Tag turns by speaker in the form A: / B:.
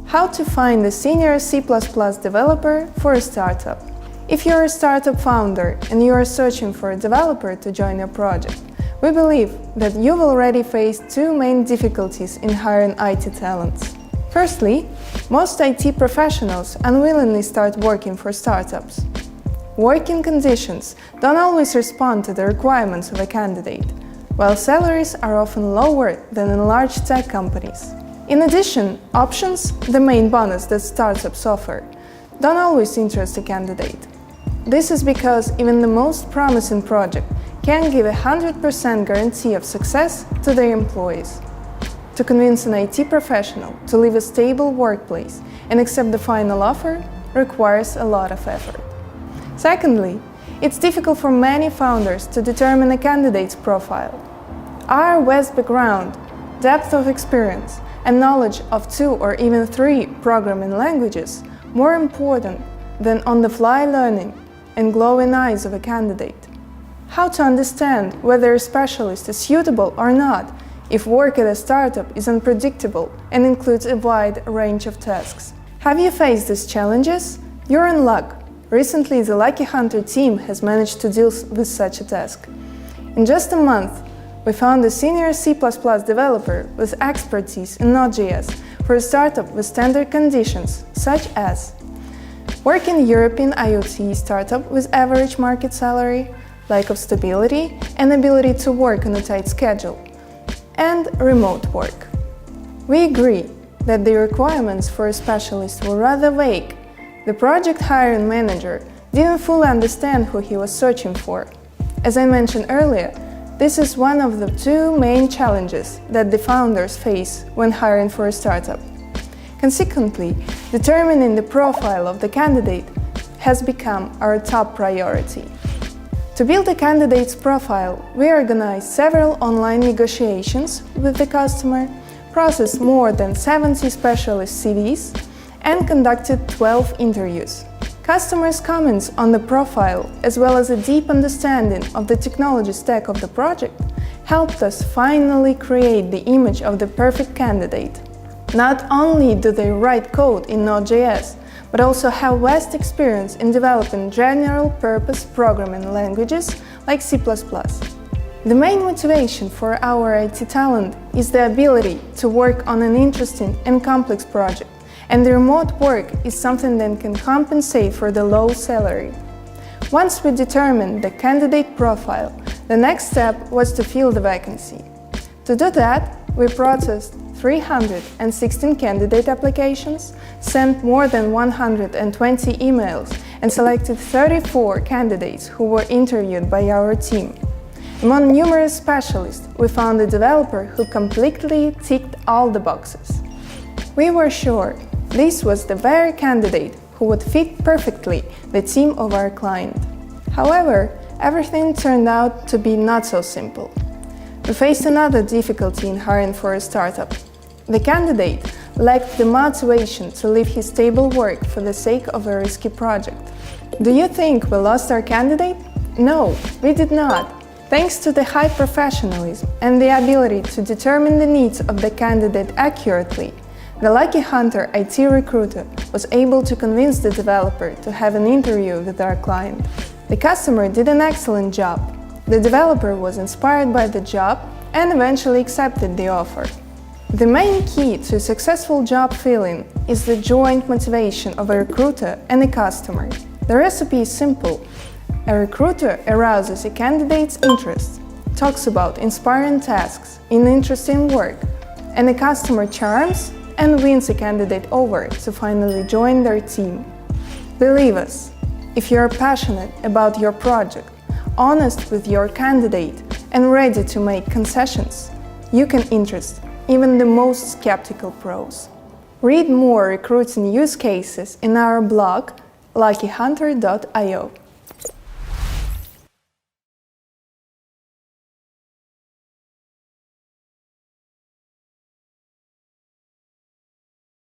A: How to find a senior C++ developer for a startup. If you're a startup founder and you are searching for a developer to join your project, we believe that you've already faced two main difficulties in hiring IT talents. Firstly, most IT professionals unwillingly start working for startups. Working conditions don't always respond to the requirements of a candidate, while salaries are often lower than in large tech companies. In addition, options, the main bonus that startups offer, don't always interest a candidate. This is because even the most promising project can't give a 100% guarantee of success to their employees. To convince an IT professional to leave a stable workplace and accept the final offer requires a lot of effort. Secondly, it's difficult for many founders to determine a candidate's profile. Are West background, depth of experience, and knowledge of 2 or even 3 programming languages more important than on-the-fly learning and glowing eyes of a candidate? How to understand whether a specialist is suitable or not if work at a startup is unpredictable and includes a wide range of tasks? Have you faced these challenges? You're in luck. Recently, the Lucky Hunter team has managed to deal with such a task. In just a month, we found a senior C++ developer with expertise in Node.js for a startup with standard conditions, such as working European IoT startup with average market salary, lack of stability and ability to work on a tight schedule, and remote work. We agree that the requirements for a specialist were rather vague. The project hiring manager didn't fully understand who he was searching for. As I mentioned earlier, this is one of the two main challenges that the founders face when hiring for a startup. Consequently, determining the profile of the candidate has become our top priority. To build a candidate's profile, we organized several online negotiations with the customer, processed more than 70 specialist CVs, and conducted 12 interviews. Customers' comments on the profile, as well as a deep understanding of the technology stack of the project, helped us finally create the image of the perfect candidate. Not only do they write code in Node.js, but also have vast experience in developing general-purpose programming languages like C++. The main motivation for our IT talent is the ability to work on an interesting and complex project, and the remote work is something that can compensate for the low salary. Once we determined the candidate profile, the next step was to fill the vacancy. To do that, we processed 316 candidate applications, sent more than 120 emails, and selected 34 candidates who were interviewed by our team. Among numerous specialists, we found a developer who completely ticked all the boxes. We were sure this was the very candidate who would fit perfectly the team of our client. However, everything turned out to be not so simple. We faced another difficulty in hiring for a startup. The candidate lacked the motivation to leave his stable work for the sake of a risky project. Do you think we lost our candidate? No, we did not. Thanks to the high professionalism and the ability to determine the needs of the candidate accurately, the Lucky Hunter IT recruiter was able to convince the developer to have an interview with our client. The customer did an excellent job. The developer was inspired by the job and eventually accepted the offer. The main key to a successful job filling is the joint motivation of a recruiter and a customer. The recipe is simple. A recruiter arouses a candidate's interest, talks about inspiring tasks in interesting work, and the customer charms and wins a candidate over to finally join their team. Believe us, if you are passionate about your project, honest with your candidate, and ready to make concessions, you can interest even the most skeptical pros. Read more recruiting use cases in our blog luckyhunter.io.